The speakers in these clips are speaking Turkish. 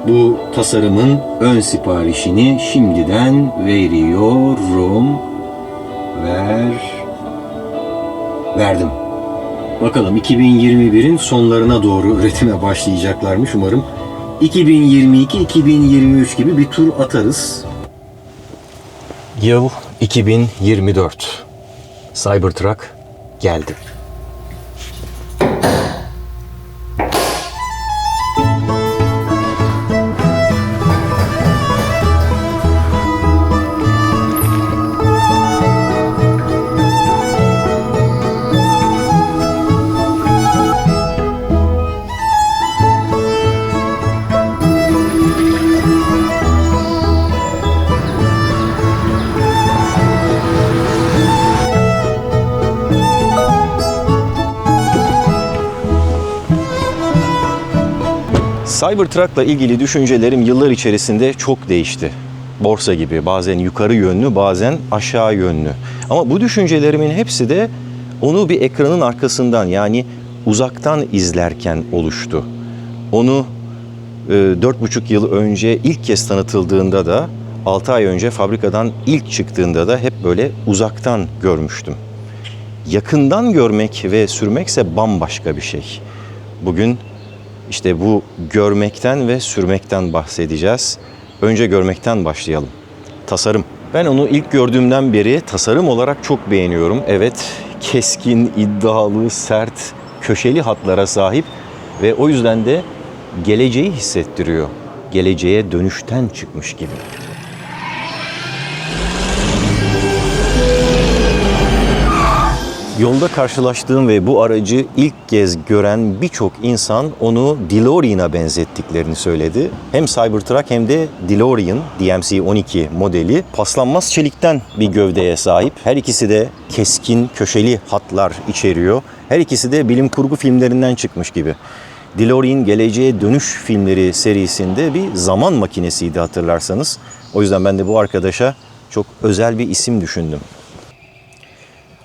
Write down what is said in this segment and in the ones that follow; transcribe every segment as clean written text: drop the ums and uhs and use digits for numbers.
Bu tasarımın ön siparişini şimdiden veriyorum. Verdim. Bakalım 2021'in sonlarına doğru üretime başlayacaklarmış. Umarım 2022-2023 gibi bir tur atarız. Yıl 2024. Cybertruck geldi. Cybertruck'la ilgili düşüncelerim yıllar içerisinde çok değişti. Borsa gibi bazen yukarı yönlü, bazen aşağı yönlü. Ama bu düşüncelerimin hepsi de onu bir ekranın arkasından, yani uzaktan izlerken oluştu. Onu 4,5 yıl önce ilk kez tanıtıldığında da, 6 ay önce fabrikadan ilk çıktığında da hep böyle uzaktan görmüştüm. Yakından görmek ve sürmekse bambaşka bir şey. Bugün İşte bu görmekten ve sürmekten bahsedeceğiz. Önce görmekten başlayalım. Tasarım. Ben onu ilk gördüğümden beri tasarım olarak çok beğeniyorum. Evet, keskin, iddialı, sert, köşeli hatlara sahip ve o yüzden de geleceği hissettiriyor. Geleceğe dönüşten çıkmış gibi. Yolda karşılaştığım ve bu aracı ilk kez gören birçok insan onu DeLorean'a benzettiklerini söyledi. Hem Cybertruck hem de DeLorean DMC-12 modeli paslanmaz çelikten bir gövdeye sahip. Her ikisi de keskin, köşeli hatlar içeriyor. Her ikisi de bilim kurgu filmlerinden çıkmış gibi. DeLorean Geleceğe Dönüş filmleri serisinde bir zaman makinesiydi, hatırlarsanız. O yüzden ben de bu arkadaşa çok özel bir isim düşündüm.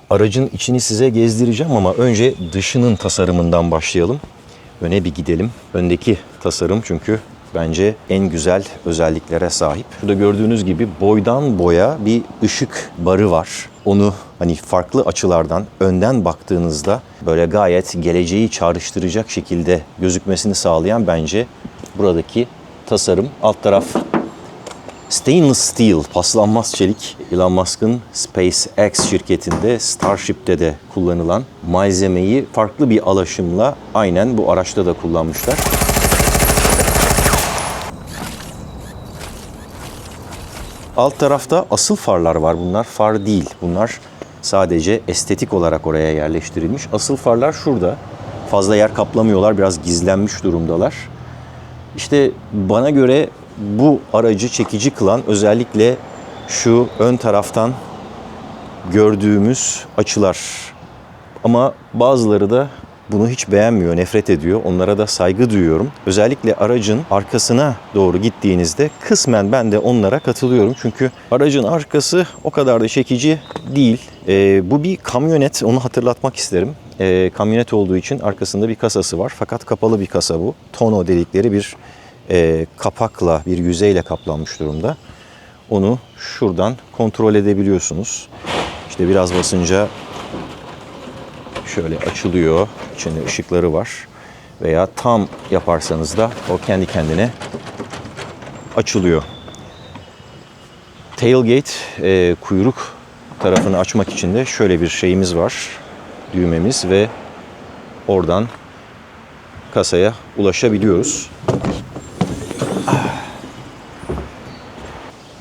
Aracın içini size gezdireceğim ama önce dışının tasarımından başlayalım. Öne bir gidelim. Öndeki tasarım çünkü bence en güzel özelliklere sahip. Şurada gördüğünüz gibi boydan boya bir ışık barı var. Onu hani farklı açılardan önden baktığınızda böyle gayet geleceği çağrıştıracak şekilde gözükmesini sağlayan bence buradaki tasarım. Alt taraf stainless steel, paslanmaz çelik. Elon Musk'ın SpaceX şirketinde Starship'te de kullanılan malzemeyi farklı bir alaşımla aynen bu araçta da kullanmışlar. Alt tarafta asıl farlar var. Bunlar far değil. Bunlar sadece estetik olarak oraya yerleştirilmiş. Asıl farlar şurada. Fazla yer kaplamıyorlar. Biraz gizlenmiş durumdalar. İşte bana göre bu aracı çekici kılan özellikle şu ön taraftan gördüğümüz açılar. Ama bazıları da bunu hiç beğenmiyor, nefret ediyor. Onlara da saygı duyuyorum. Özellikle aracın arkasına doğru gittiğinizde kısmen ben de onlara katılıyorum. Çünkü aracın arkası o kadar da çekici değil. Bu bir kamyonet, onu hatırlatmak isterim. Kamyonet olduğu için arkasında bir kasası var. Fakat kapalı bir kasa bu. Tonneau dedikleri bir kapakla, bir yüzeyle kaplanmış durumda. Onu şuradan kontrol edebiliyorsunuz. İşte biraz basınca şöyle açılıyor. İçinde ışıkları var. Veya tam yaparsanız da o kendi kendine açılıyor. Tailgate, kuyruk tarafını açmak için de şöyle bir şeyimiz var. Düğmemiz ve oradan kasaya ulaşabiliyoruz.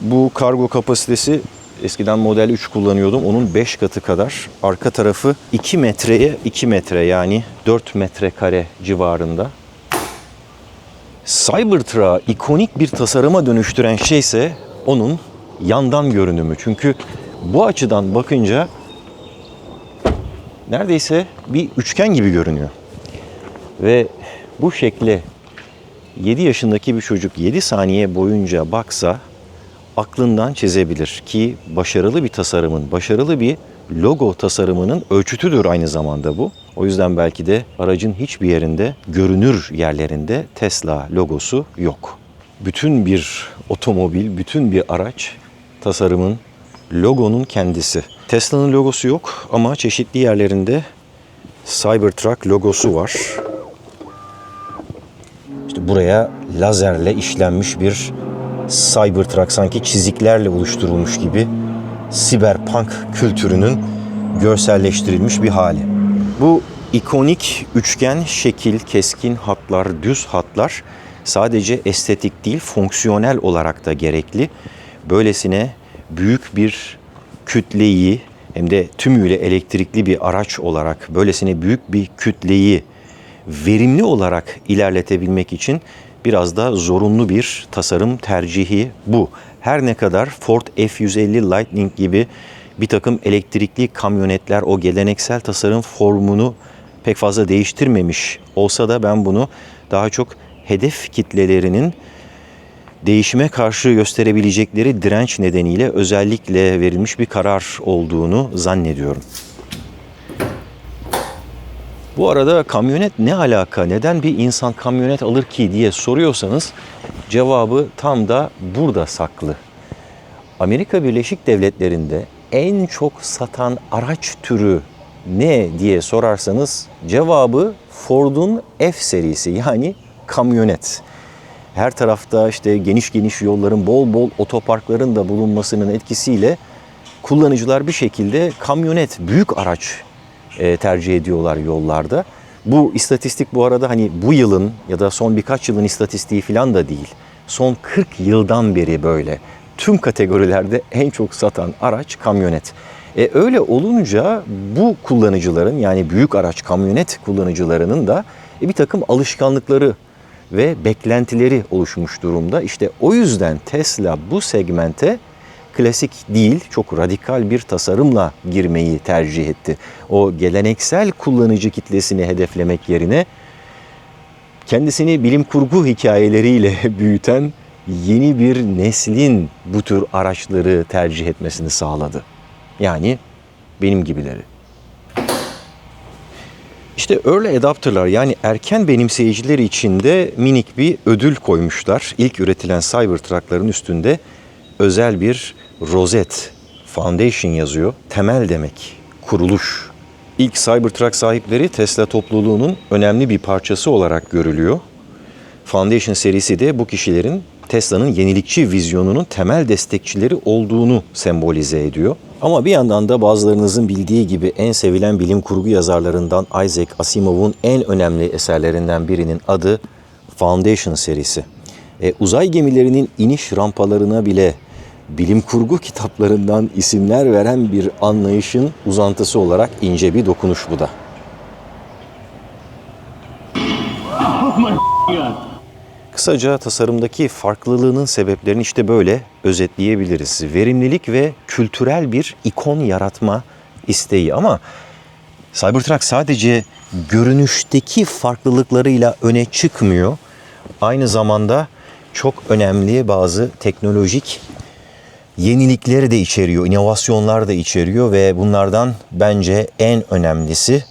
Bu kargo kapasitesi, eskiden Model 3 kullanıyordum. Onun 5 katı kadar. Arka tarafı 2 metreye 2 metre, yani 4 metrekare civarında. Cybertruck'ı ikonik bir tasarıma dönüştüren şey ise onun yandan görünümü. Çünkü bu açıdan bakınca neredeyse bir üçgen gibi görünüyor. Ve bu şekle 7 yaşındaki bir çocuk 7 saniye boyunca baksa aklından çizebilir ki başarılı bir tasarımın, başarılı bir logo tasarımının ölçütüdür aynı zamanda bu. O yüzden belki de aracın hiçbir yerinde, görünür yerlerinde Tesla logosu yok. bütün bir otomobil, bütün bir araç tasarımın, logonun kendisi. Tesla'nın logosu yok ama çeşitli yerlerinde Cybertruck logosu var. İşte buraya lazerle işlenmiş bir Cybertruck, sanki çiziklerle oluşturulmuş gibi siberpunk kültürünün görselleştirilmiş bir hali. Bu ikonik üçgen şekil, keskin hatlar, düz hatlar sadece estetik değil, fonksiyonel olarak da gerekli. Böylesine büyük bir kütleyi, hem de tümüyle elektrikli bir araç olarak böylesine büyük bir kütleyi verimli olarak ilerletebilmek için biraz da zorunlu bir tasarım tercihi bu. Her ne kadar Ford F-150 Lightning gibi bir takım elektrikli kamyonetler o geleneksel tasarım formunu pek fazla değiştirmemiş olsa da ben bunu daha çok hedef kitlelerinin değişime karşı gösterebilecekleri direnç nedeniyle özellikle verilmiş bir karar olduğunu zannediyorum. Bu arada kamyonet ne alaka, neden bir insan kamyonet alır ki diye soruyorsanız cevabı tam da burada saklı. Amerika Birleşik Devletleri'nde en çok satan araç türü ne diye sorarsanız cevabı Ford'un F serisi, yani kamyonet. Her tarafta işte geniş geniş yolların, bol bol otoparkların da bulunmasının etkisiyle kullanıcılar bir şekilde kamyonet, büyük araç tercih ediyorlar yollarda. Bu istatistik bu arada hani bu yılın ya da son birkaç yılın istatistiği falan da değil. Son 40 yıldan beri böyle. Tüm kategorilerde en çok satan araç kamyonet. Öyle olunca bu kullanıcıların, yani büyük araç kamyonet kullanıcılarının da bir takım alışkanlıkları ve beklentileri oluşmuş durumda. İşte o yüzden Tesla bu segmente klasik değil, çok radikal bir tasarımla girmeyi tercih etti. O geleneksel kullanıcı kitlesini hedeflemek yerine kendisini bilim kurgu hikayeleriyle büyüten yeni bir neslin bu tür araçları tercih etmesini sağladı. Yani benim gibileri. İşte early adopter'lar, yani erken benimseyiciler için de minik bir ödül koymuşlar. İlk üretilen Cybertruck'ların üstünde özel bir rozet, foundation yazıyor. Temel demek, kuruluş. İlk Cybertruck sahipleri Tesla topluluğunun önemli bir parçası olarak görülüyor. Foundation serisi de bu kişilerin Tesla'nın yenilikçi vizyonunun temel destekçileri olduğunu sembolize ediyor. Ama bir yandan da bazılarınızın bildiği gibi en sevilen bilim kurgu yazarlarından Isaac Asimov'un en önemli eserlerinden birinin adı Foundation serisi. Uzay gemilerinin iniş rampalarına bile bilim kurgu kitaplarından isimler veren bir anlayışın uzantısı olarak ince bir dokunuş bu da. Kısaca tasarımdaki farklılığının sebeplerini işte böyle özetleyebiliriz. Verimlilik ve kültürel bir ikon yaratma isteği. Ama Cybertruck sadece görünüşteki farklılıklarıyla öne çıkmıyor. Aynı zamanda çok önemli bazı teknolojik yenilikleri de içeriyor, inovasyonlar da içeriyor ve bunlardan bence en önemlisi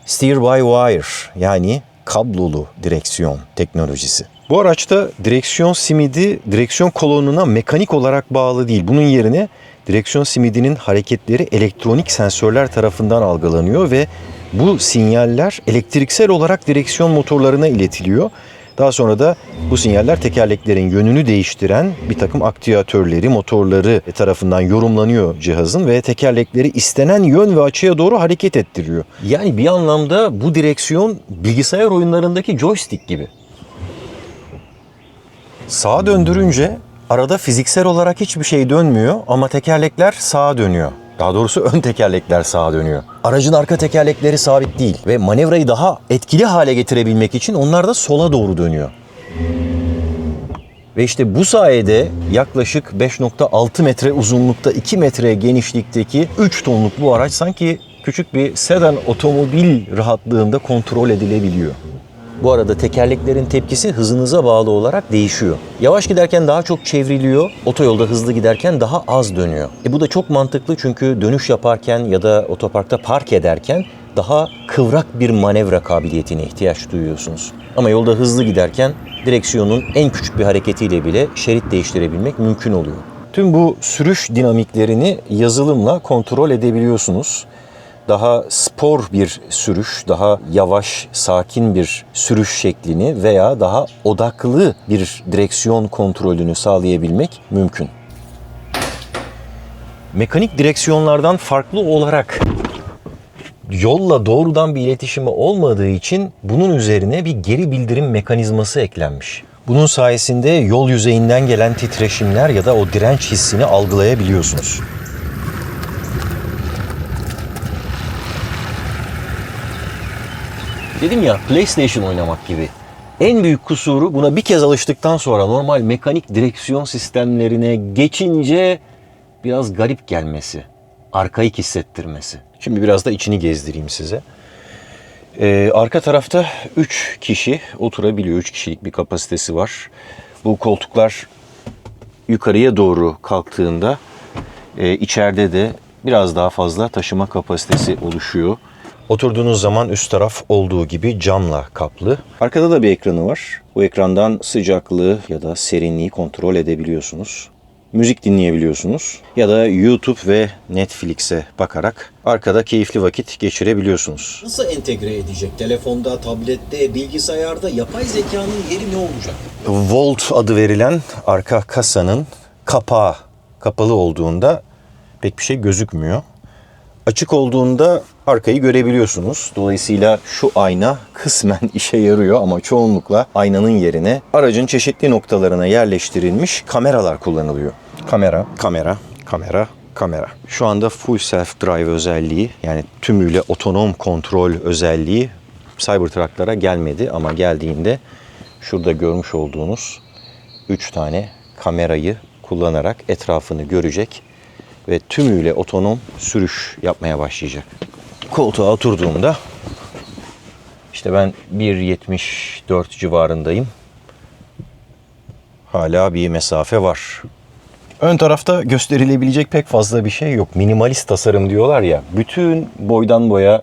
Steer by Wire, yani kablolu direksiyon teknolojisi. Bu araçta direksiyon simidi direksiyon kolonuna mekanik olarak bağlı değil. Bunun yerine direksiyon simidinin hareketleri elektronik sensörler tarafından algılanıyor ve bu sinyaller elektriksel olarak direksiyon motorlarına iletiliyor. Daha sonra da bu sinyaller tekerleklerin yönünü değiştiren bir takım aktüatörleri, motorları tarafından yorumlanıyor cihazın ve tekerlekleri istenen yön ve açıya doğru hareket ettiriyor. Yani bir anlamda bu direksiyon bilgisayar oyunlarındaki joystick gibi. Sağa döndürünce arada fiziksel olarak hiçbir şey dönmüyor ama tekerlekler sağa dönüyor. Daha doğrusu ön tekerlekler sağa dönüyor. Aracın arka tekerlekleri sabit değil ve manevrayı daha etkili hale getirebilmek için onlar da sola doğru dönüyor. Ve işte bu sayede yaklaşık 5.6 metre uzunlukta, 2 metre genişlikteki 3 tonluk bu araç sanki küçük bir sedan otomobil rahatlığında kontrol edilebiliyor. Bu arada tekerleklerin tepkisi hızınıza bağlı olarak değişiyor. Yavaş giderken daha çok çevriliyor, otoyolda hızlı giderken daha az dönüyor. Bu da çok mantıklı çünkü dönüş yaparken ya da otoparkta park ederken daha kıvrak bir manevra kabiliyetine ihtiyaç duyuyorsunuz. Ama yolda hızlı giderken direksiyonun en küçük bir hareketiyle bile şerit değiştirebilmek mümkün oluyor. Tüm bu sürüş dinamiklerini yazılımla kontrol edebiliyorsunuz. Daha spor bir sürüş, daha yavaş, sakin bir sürüş şeklini veya daha odaklı bir direksiyon kontrolünü sağlayabilmek mümkün. Mekanik direksiyonlardan farklı olarak yolla doğrudan bir iletişimi olmadığı için bunun üzerine bir geri bildirim mekanizması eklenmiş. Bunun sayesinde yol yüzeyinden gelen titreşimler ya da o direnç hissini algılayabiliyorsunuz. Dedim ya, PlayStation oynamak gibi. En büyük kusuru, buna bir kez alıştıktan sonra normal mekanik direksiyon sistemlerine geçince biraz garip gelmesi, arkaik hissettirmesi. Şimdi biraz da içini gezdireyim size. Arka tarafta 3 kişi oturabiliyor. 3 kişilik bir kapasitesi var. Bu koltuklar yukarıya doğru kalktığında içeride de biraz daha fazla taşıma kapasitesi oluşuyor. Oturduğunuz zaman üst taraf olduğu gibi camla kaplı. Arkada da bir ekranı var. Bu ekrandan sıcaklığı ya da serinliği kontrol edebiliyorsunuz. Müzik dinleyebiliyorsunuz ya da YouTube ve Netflix'e bakarak arkada keyifli vakit geçirebiliyorsunuz. Nasıl entegre edecek? Telefonda, tablette, bilgisayarda yapay zekanın yeri ne olacak? Volt adı verilen arka kasanın kapağı kapalı olduğunda pek bir şey gözükmüyor. Açık olduğunda arkayı görebiliyorsunuz. Dolayısıyla şu ayna kısmen işe yarıyor ama çoğunlukla aynanın yerine aracın çeşitli noktalarına yerleştirilmiş kameralar kullanılıyor. Kamera. Şu anda full self drive özelliği, yani tümüyle otonom kontrol özelliği Cybertruck'lara gelmedi ama geldiğinde şurada görmüş olduğunuz 3 tane kamerayı kullanarak etrafını görecek ve tümüyle otonom sürüş yapmaya başlayacak. Koltuğa oturduğumda işte ben 1.74 civarındayım. Hala bir mesafe var. Ön tarafta gösterilebilecek pek fazla bir şey yok. Minimalist tasarım diyorlar ya. Bütün boydan boya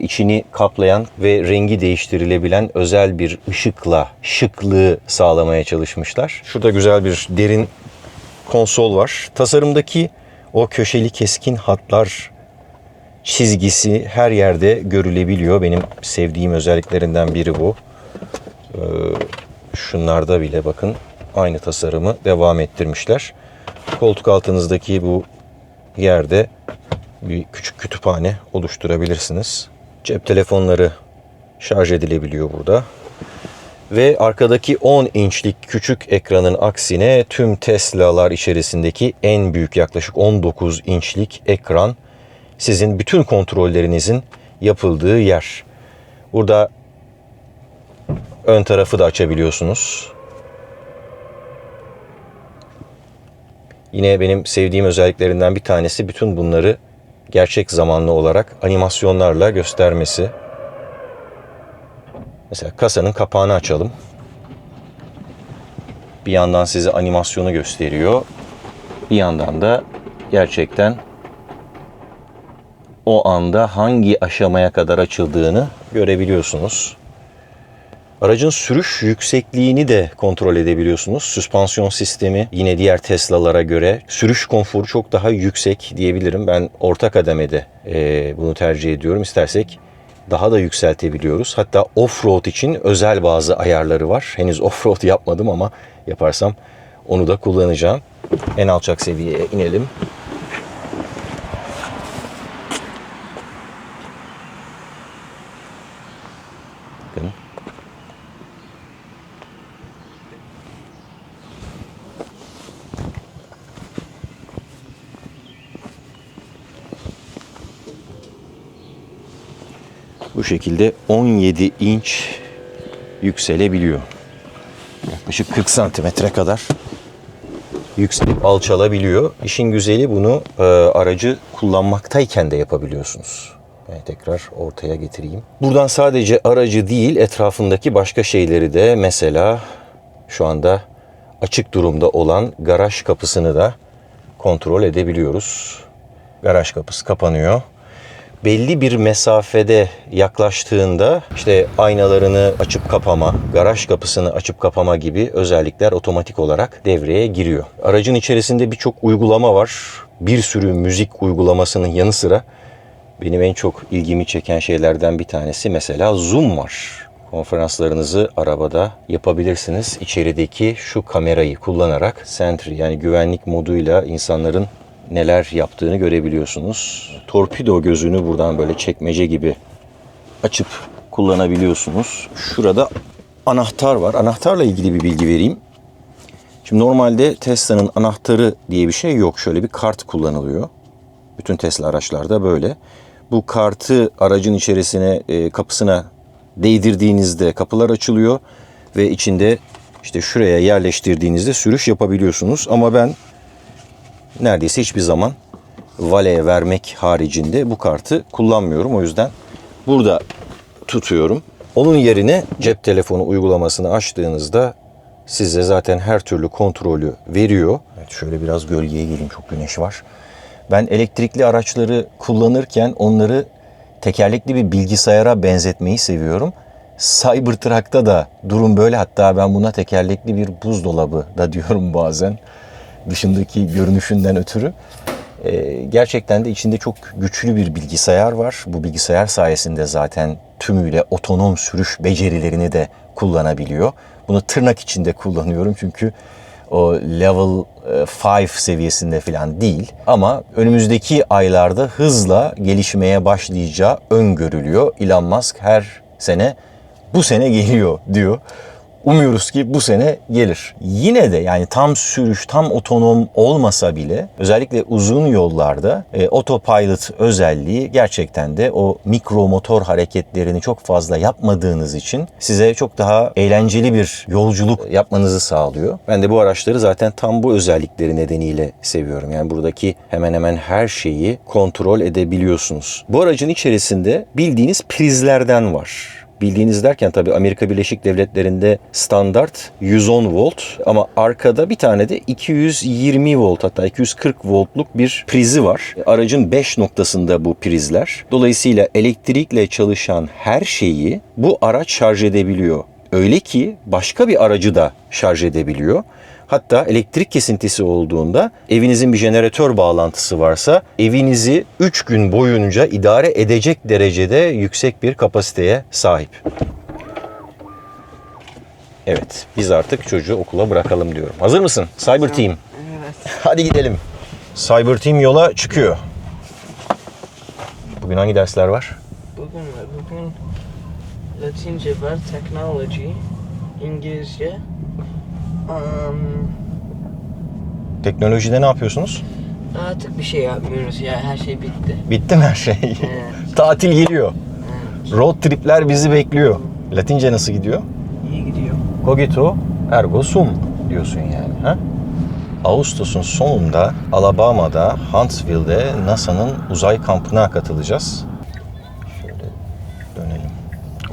içini kaplayan ve rengi değiştirilebilen özel bir ışıkla şıklığı sağlamaya çalışmışlar. Şurada güzel bir derin konsol var. Tasarımdaki o köşeli keskin hatlar çizgisi her yerde görülebiliyor. Benim sevdiğim özelliklerinden biri bu. Şunlarda bile bakın aynı tasarımı devam ettirmişler. Koltuk altınızdaki bu yerde bir küçük kütüphane oluşturabilirsiniz. Cep telefonları şarj edilebiliyor burada. Ve arkadaki 10 inçlik küçük ekranın aksine tüm Tesla'lar içerisindeki en büyük, yaklaşık 19 inçlik ekran sizin bütün kontrollerinizin yapıldığı yer. Burada ön tarafı da açabiliyorsunuz. Yine benim sevdiğim özelliklerinden bir tanesi bütün bunları gerçek zamanlı olarak animasyonlarla göstermesi. Mesela kasanın kapağını açalım. Bir yandan size animasyonu gösteriyor. Bir yandan da gerçekten o anda hangi aşamaya kadar açıldığını görebiliyorsunuz. Aracın sürüş yüksekliğini de kontrol edebiliyorsunuz. Süspansiyon sistemi yine diğer Tesla'lara göre sürüş konforu çok daha yüksek diyebilirim. Ben orta kademede bunu tercih ediyorum. İstersek daha da yükseltebiliyoruz. Hatta off-road için özel bazı ayarları var. Henüz off-road yapmadım ama yaparsam onu da kullanacağım. En alçak seviyeye inelim. Bakın. Bu şekilde 17 inç yükselebiliyor. Yaklaşık 40 santimetre kadar yükselip alçalabiliyor. İşin güzeli, bunu aracı kullanmaktayken de yapabiliyorsunuz. Yani tekrar ortaya getireyim. Buradan sadece aracı değil, etrafındaki başka şeyleri de, mesela şu anda açık durumda olan garaj kapısını da kontrol edebiliyoruz. Garaj kapısı kapanıyor. belli bir mesafede yaklaştığında işte aynalarını açıp kapama, garaj kapısını açıp kapama gibi özellikler otomatik olarak devreye giriyor. Aracın içerisinde birçok uygulama var. Bir sürü müzik uygulamasının yanı sıra benim en çok ilgimi çeken şeylerden bir tanesi mesela Zoom var. Konferanslarınızı arabada yapabilirsiniz. İçerideki şu kamerayı kullanarak Sentry yani güvenlik moduyla insanların neler yaptığını görebiliyorsunuz. Torpido gözünü buradan böyle çekmece gibi açıp kullanabiliyorsunuz. Şurada anahtar var. Anahtarla ilgili bir bilgi vereyim. Şimdi normalde Tesla'nın anahtarı diye bir şey yok. Şöyle bir kart kullanılıyor. Bütün Tesla araçlarda böyle. Bu kartı aracın içerisine, kapısına değdirdiğinizde kapılar açılıyor ve içinde işte şuraya yerleştirdiğinizde sürüş yapabiliyorsunuz. Ama ben neredeyse hiçbir zaman valeye vermek haricinde bu kartı kullanmıyorum. O yüzden burada tutuyorum. Onun yerine cep telefonu uygulamasını açtığınızda size zaten her türlü kontrolü veriyor. Evet, şöyle biraz gölgeye geleyim, çok güneş var. Ben elektrikli araçları kullanırken onları tekerlekli bir bilgisayara benzetmeyi seviyorum. Cybertruck'ta da durum böyle. Hatta ben buna tekerlekli bir buzdolabı da diyorum bazen. Dışındaki görünüşünden ötürü. Gerçekten de içinde çok güçlü bir bilgisayar var. Bu bilgisayar sayesinde zaten tümüyle otonom sürüş becerilerini de kullanabiliyor. Bunu tırnak içinde kullanıyorum çünkü o level 5 seviyesinde falan değil. Ama önümüzdeki aylarda hızla gelişmeye başlayacağı öngörülüyor. Elon Musk her sene bu sene geliyor diyor. Umuyoruz ki bu sene gelir. Yine de yani tam sürüş, tam otonom olmasa bile özellikle uzun yollarda autopilot özelliği gerçekten de o mikro motor hareketlerini çok fazla yapmadığınız için size çok daha eğlenceli bir yolculuk yapmanızı sağlıyor. Ben de bu araçları zaten tam bu özellikleri nedeniyle seviyorum. Yani buradaki hemen hemen her şeyi kontrol edebiliyorsunuz. Bu aracın içerisinde bildiğiniz prizlerden var. Bildiğiniz derken tabii Amerika Birleşik Devletleri'nde standart 110 volt ama arkada bir tane de 220 volt hatta 240 voltluk bir prizi var. Aracın 5 noktasında bu prizler. Dolayısıyla elektrikle çalışan her şeyi bu araç şarj edebiliyor. Öyle ki başka bir aracı da şarj edebiliyor. Hatta elektrik kesintisi olduğunda evinizin bir jeneratör bağlantısı varsa evinizi 3 gün boyunca idare edecek derecede yüksek bir kapasiteye sahip. Evet, biz artık çocuğu okula bırakalım diyorum. Hazır mısın? Cyber Team. Evet. Hadi gidelim. Cyber Team yola çıkıyor. Bugün hangi dersler var? Bugün Latince var, Technology, İngilizce. Teknolojide ne yapıyorsunuz? Artık bir şey yapmıyoruz ya, her şey bitti. Bitti mi her şey? Evet. Tatil geliyor. Evet. Road tripler bizi bekliyor. Latince nasıl gidiyor? İyi gidiyor. Cogito ergo sum diyorsun yani. Ha? Ağustos'un sonunda Alabama'da Huntsville'de NASA'nın uzay kampına katılacağız. Şöyle dönelim.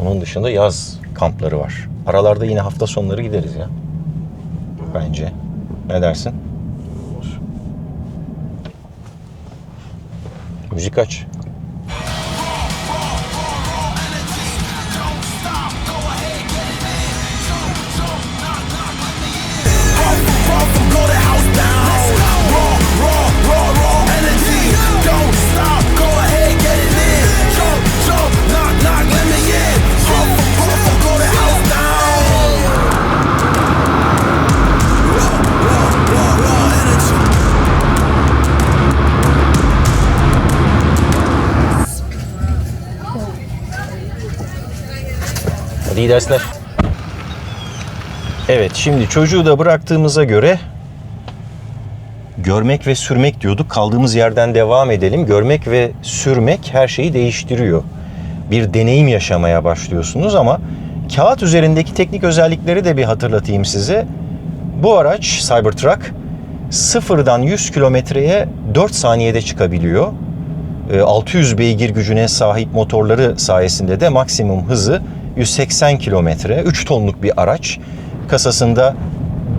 Onun dışında yaz kampları var. Aralarda yine hafta sonları gideriz ya. Bence. Ne dersin? Olur. Müzik aç. Hadi iyi dersler. Evet, şimdi çocuğu da bıraktığımıza göre görmek ve sürmek diyorduk. Kaldığımız yerden devam edelim. Görmek ve sürmek her şeyi değiştiriyor. Bir deneyim yaşamaya başlıyorsunuz ama kağıt üzerindeki teknik özellikleri de bir hatırlatayım size. Bu araç Cybertruck sıfırdan 100 kilometreye 4 saniyede çıkabiliyor. 600 beygir gücüne sahip motorları sayesinde de maksimum hızı 180 kilometre. 3 tonluk bir araç. Kasasında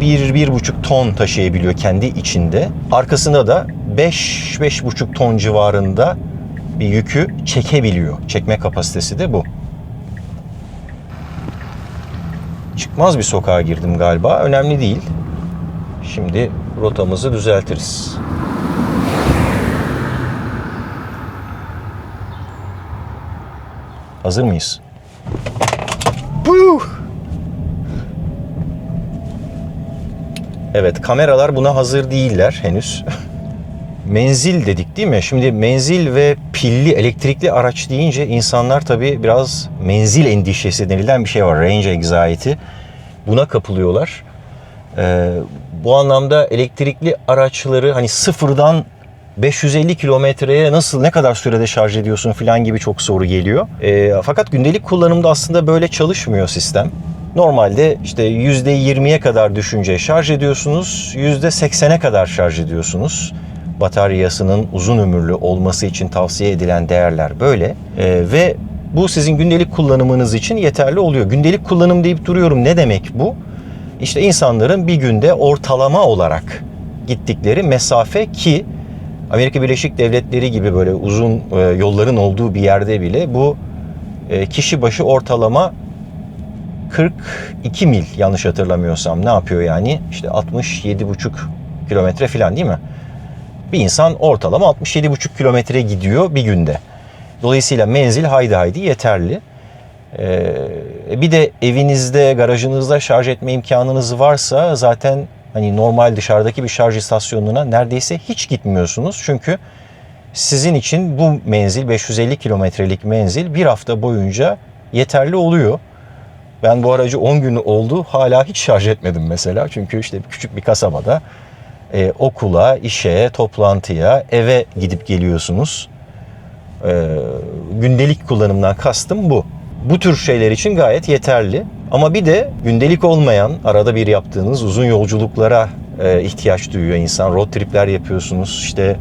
1-1,5 ton taşıyabiliyor kendi içinde. Arkasında da 5-5,5 ton civarında bir yükü çekebiliyor. Çekme kapasitesi de bu. Çıkmaz bir sokağa girdim galiba. Önemli değil. Şimdi rotamızı düzeltiriz. Hazır mıyız? Puh! Evet, kameralar buna hazır değiller henüz. Menzil dedik değil mi? Şimdi menzil ve pilli, elektrikli araç deyince insanlar tabii biraz menzil endişesi denilen bir şey var. Range anxiety. Buna kapılıyorlar. Bu anlamda elektrikli araçları hani sıfırdan 550 kilometreye nasıl, ne kadar sürede şarj ediyorsun falan gibi çok soru geliyor. Fakat gündelik kullanımda aslında böyle çalışmıyor sistem. Normalde işte %20'ye kadar düşünce şarj ediyorsunuz, %80'e kadar şarj ediyorsunuz. Bataryasının uzun ömürlü olması için tavsiye edilen değerler böyle. Ve bu sizin gündelik kullanımınız için yeterli oluyor. Gündelik kullanım deyip duruyorum, ne demek bu? İşte insanların bir günde ortalama olarak gittikleri mesafe, ki Amerika Birleşik Devletleri gibi böyle uzun yolların olduğu bir yerde bile bu kişi başı ortalama 42 mil, yanlış hatırlamıyorsam. Ne yapıyor yani? İşte 67,5 kilometre falan değil mi? Bir insan ortalama 67,5 kilometre gidiyor bir günde. Dolayısıyla menzil haydi haydi yeterli. Bir de evinizde, garajınızda şarj etme imkanınız varsa zaten hani normal dışarıdaki bir şarj istasyonuna neredeyse hiç gitmiyorsunuz. Çünkü sizin için bu menzil, 550 kilometrelik menzil bir hafta boyunca yeterli oluyor. Ben bu aracı 10 gün oldu, hala hiç şarj etmedim mesela. Çünkü işte küçük bir kasabada okula, işe, toplantıya, eve gidip geliyorsunuz. Gündelik kullanımdan kastım bu. Bu tür şeyler için gayet yeterli. Ama bir de gündelik olmayan, arada bir yaptığınız uzun yolculuklara ihtiyaç duyuyor insan. Road tripler yapıyorsunuz. İşte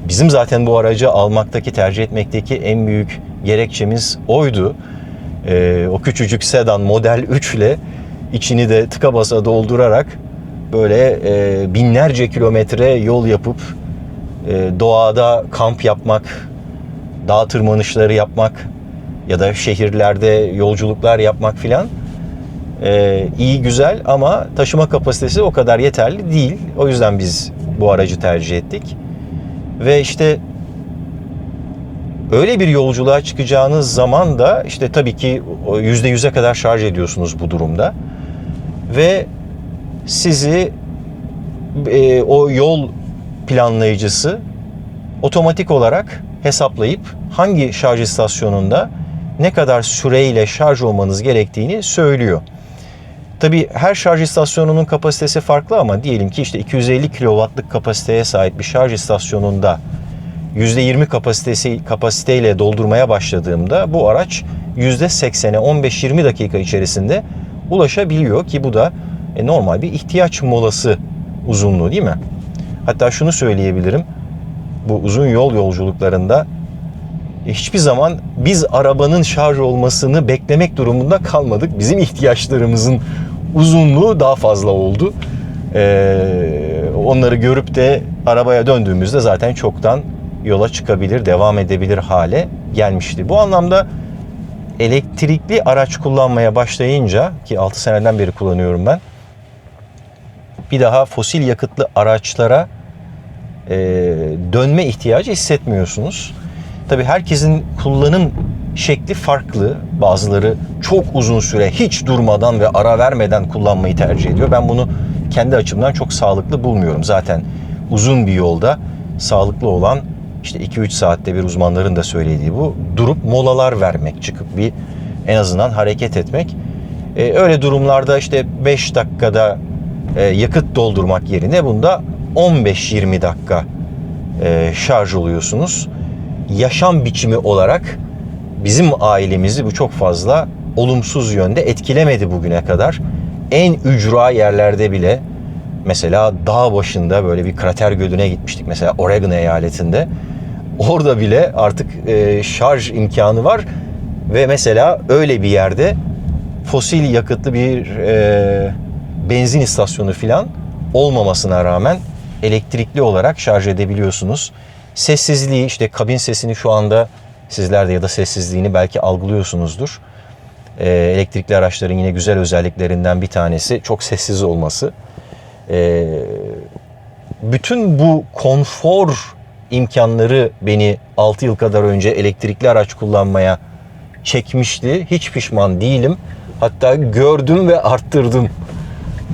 bizim zaten bu aracı almaktaki, tercih etmekteki en büyük gerekçemiz oydu. O küçücük sedan Model 3 ile içini de tıka basa doldurarak böyle binlerce kilometre yol yapıp doğada kamp yapmak, dağ tırmanışları yapmak ya da şehirlerde yolculuklar yapmak filan iyi, güzel, ama taşıma kapasitesi o kadar yeterli değil. O yüzden biz bu aracı tercih ettik. Ve işte öyle bir yolculuğa çıkacağınız zaman da işte tabii ki %100'e kadar şarj ediyorsunuz bu durumda. Ve sizi o yol planlayıcısı otomatik olarak hesaplayıp hangi şarj istasyonunda ne kadar süreyle şarj olmanız gerektiğini söylüyor. Tabii her şarj istasyonunun kapasitesi farklı ama diyelim ki işte 250 kW'lık kapasiteye sahip bir şarj istasyonunda %20 kapasiteyle doldurmaya başladığımda bu araç %80'e 15-20 dakika içerisinde ulaşabiliyor ki bu da normal bir ihtiyaç molası uzunluğu değil mi? Hatta şunu söyleyebilirim. Bu uzun yol yolculuklarında hiçbir zaman biz arabanın şarj olmasını beklemek durumunda kalmadık. Bizim ihtiyaçlarımızın uzunluğu daha fazla oldu. Onları görüp de arabaya döndüğümüzde zaten çoktan yola çıkabilir, devam edebilir hale gelmişti. Bu anlamda elektrikli araç kullanmaya başlayınca, ki 6 seneden beri kullanıyorum ben, bir daha fosil yakıtlı araçlara dönme ihtiyacı hissetmiyorsunuz. Tabii herkesin kullanım şekli farklı. Bazıları çok uzun süre hiç durmadan ve ara vermeden kullanmayı tercih ediyor. Ben bunu kendi açımdan çok sağlıklı bulmuyorum. Zaten uzun bir yolda sağlıklı olan işte 2-3 saatte bir, uzmanların da söylediği bu. Durup molalar vermek, çıkıp bir en azından hareket etmek. Öyle durumlarda işte 5 dakikada yakıt doldurmak yerine bunda 15-20 dakika şarj oluyorsunuz. Yaşam biçimi olarak bizim ailemizi bu çok fazla olumsuz yönde etkilemedi bugüne kadar. En ücra yerlerde bile, mesela dağ başında böyle bir krater gölüne gitmiştik mesela, Oregon eyaletinde. Orada bile artık şarj imkanı var ve mesela öyle bir yerde fosil yakıtlı bir benzin istasyonu falan olmamasına rağmen elektrikli olarak şarj edebiliyorsunuz. Sessizliği, işte kabin sesini şu anda sizler de ya da sessizliğini belki algılıyorsunuzdur. Elektrikli araçların yine güzel özelliklerinden bir tanesi çok sessiz olması. Bütün bu konfor imkanları beni 6 yıl kadar önce elektrikli araç kullanmaya çekmişti. Hiç pişman değilim. Hatta gördüm ve arttırdım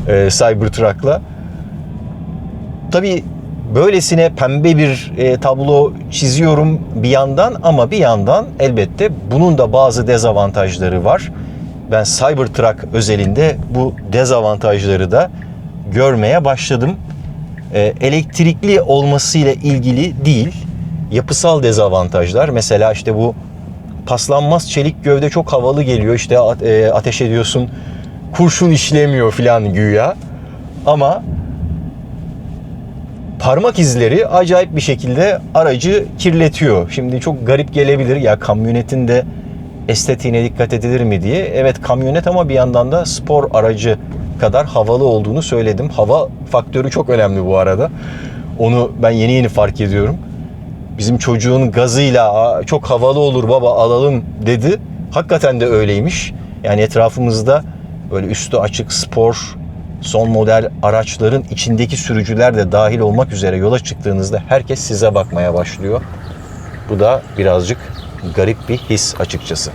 Cybertruck'la. Tabii böylesine pembe bir tablo çiziyorum bir yandan ama bir yandan elbette bunun da bazı dezavantajları var. Ben Cybertruck özelinde bu dezavantajları da görmeye başladım. Elektrikli olmasıyla ilgili değil, yapısal dezavantajlar. Mesela işte bu paslanmaz çelik gövde çok havalı geliyor. İşte ateş ediyorsun, kurşun işlemiyor filan güya. Ama parmak izleri acayip bir şekilde aracı kirletiyor. Şimdi çok garip gelebilir ya, kamyonetin de estetiğine dikkat edilir mi diye. Evet, kamyonet ama bir yandan da spor aracı kadar havalı olduğunu söyledim. Hava faktörü çok önemli bu arada. Onu ben yeni fark ediyorum. Bizim çocuğun gazıyla çok havalı olur baba alalım dedi. Hakikaten de öyleymiş. Yani etrafımızda böyle üstü açık spor, son model araçların içindeki sürücüler de dahil olmak üzere yola çıktığınızda herkes size bakmaya başlıyor. Bu da birazcık garip bir his açıkçası.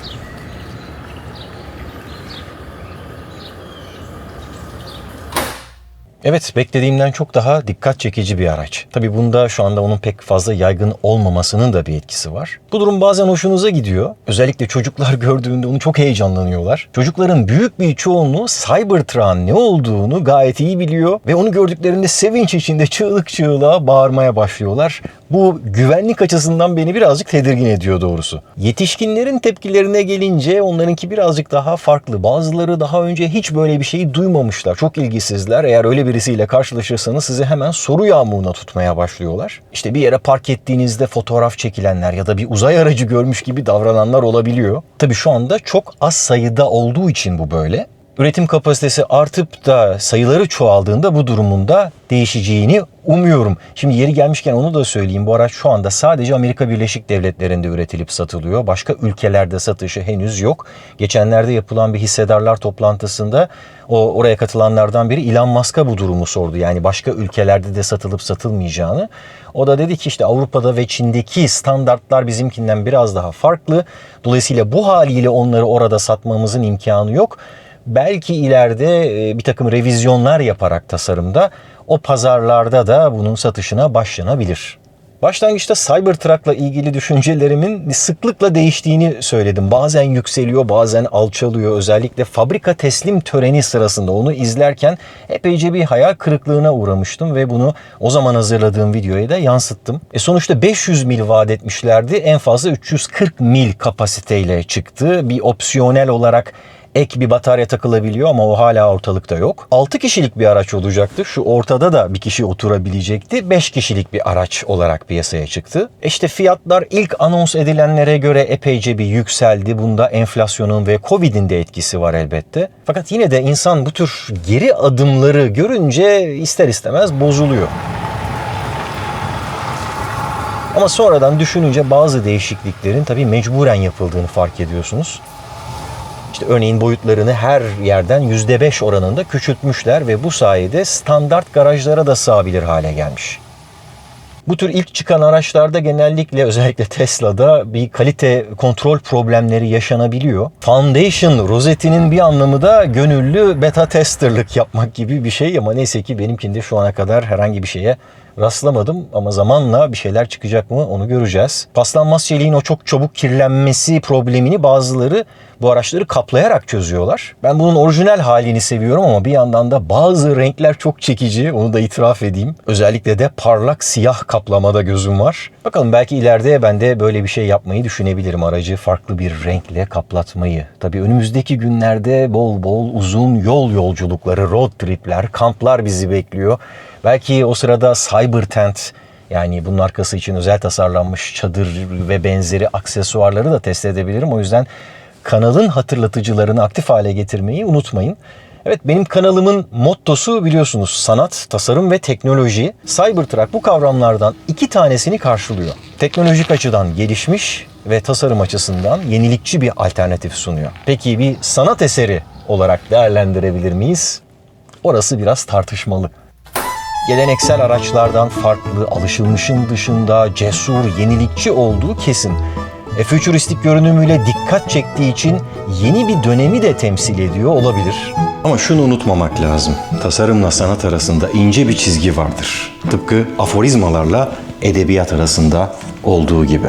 Evet, beklediğimden çok daha dikkat çekici bir araç. Tabii bunda şu anda onun pek fazla yaygın olmamasının da bir etkisi var. Bu durum bazen hoşunuza gidiyor. Özellikle çocuklar gördüğünde onu çok heyecanlanıyorlar. Çocukların büyük bir çoğunluğu Cybertruck'ın ne olduğunu gayet iyi biliyor ve onu gördüklerinde sevinç içinde çığlık çığlığa bağırmaya başlıyorlar. Bu güvenlik açısından beni birazcık tedirgin ediyor doğrusu. Yetişkinlerin tepkilerine gelince onlarınki birazcık daha farklı. Bazıları daha önce hiç böyle bir şeyi duymamışlar. Çok ilgisizler. Eğer öyle birisiyle karşılaşırsanız sizi hemen soru yağmuruna tutmaya başlıyorlar. İşte bir yere park ettiğinizde fotoğraf çekilenler ya da bir uzay aracı görmüş gibi davrananlar olabiliyor. Tabii şu anda çok az sayıda olduğu için bu böyle. Üretim kapasitesi artıp da sayıları çoğaldığında bu durumun da değişeceğini umuyorum. Şimdi yeri gelmişken onu da söyleyeyim. Bu araç şu anda sadece Amerika Birleşik Devletleri'nde üretilip satılıyor. Başka ülkelerde satışı henüz yok. Geçenlerde yapılan bir hissedarlar toplantısında oraya katılanlardan biri Elon Musk'a bu durumu sordu. Yani başka ülkelerde de satılıp satılmayacağını. O da dedi ki işte Avrupa'da ve Çin'deki standartlar bizimkinden biraz daha farklı. Dolayısıyla bu haliyle onları orada satmamızın imkanı yok. Belki ileride bir takım revizyonlar yaparak tasarımda o pazarlarda da bunun satışına başlanabilir. Başlangıçta Cybertruck'la ilgili düşüncelerimin sıklıkla değiştiğini söyledim. Bazen yükseliyor, bazen alçalıyor. Özellikle fabrika teslim töreni sırasında onu izlerken epeyce bir hayal kırıklığına uğramıştım ve bunu o zaman hazırladığım videoya da yansıttım. Sonuçta 500 mil vaat etmişlerdi. En fazla 340 mil kapasiteyle çıktı. Bir opsiyonel olarak ek bir batarya takılabiliyor ama o hala ortalıkta yok. 6 kişilik bir araç olacaktı. Şu ortada da bir kişi oturabilecekti. 5 kişilik bir araç olarak piyasaya çıktı. İşte fiyatlar ilk anons edilenlere göre epeyce bir yükseldi. Bunda enflasyonun ve Covid'in de etkisi var elbette. Fakat yine de insan bu tür geri adımları görünce ister istemez bozuluyor. Ama sonradan düşününce bazı değişikliklerin tabii mecburen yapıldığını fark ediyorsunuz. İşte örneğin boyutlarını her yerden %5 oranında küçültmüşler ve bu sayede standart garajlara da sığabilir hale gelmiş. Bu tür ilk çıkan araçlarda genellikle özellikle Tesla'da bir kalite kontrol problemleri yaşanabiliyor. Foundation rozetinin bir anlamı da gönüllü beta testerlık yapmak gibi bir şey ama neyse ki benimkinde şu ana kadar herhangi bir şeye rastlamadım ama zamanla bir şeyler çıkacak mı onu göreceğiz. Paslanmaz çeliğin o çok çabuk kirlenmesi problemini bazıları bu araçları kaplayarak çözüyorlar. Ben bunun orijinal halini seviyorum ama bir yandan da bazı renkler çok çekici, onu da itiraf edeyim. Özellikle de parlak siyah kaplamada gözüm var. Bakalım belki ileride ben de böyle bir şey yapmayı düşünebilirim. Aracı farklı bir renkle kaplatmayı. Tabii önümüzdeki günlerde bol bol uzun yol yolculukları, road tripler, kamplar bizi bekliyor. Belki o sırada Cybertent, yani bunun arkası için özel tasarlanmış çadır ve benzeri aksesuarları da test edebilirim. O yüzden kanalın hatırlatıcılarını aktif hale getirmeyi unutmayın. Evet, benim kanalımın mottosu biliyorsunuz sanat, tasarım ve teknoloji. Cybertruck bu kavramlardan 2 tanesini karşılıyor. Teknolojik açıdan gelişmiş ve tasarım açısından yenilikçi bir alternatif sunuyor. Peki bir sanat eseri olarak değerlendirebilir miyiz? Orası biraz tartışmalı. Geleneksel araçlardan farklı, alışılmışın dışında cesur, yenilikçi olduğu kesin. Fütüristik görünümüyle dikkat çektiği için yeni bir dönemi de temsil ediyor olabilir. Ama şunu unutmamak lazım. Tasarımla sanat arasında ince bir çizgi vardır. Tıpkı aforizmalarla edebiyat arasında olduğu gibi.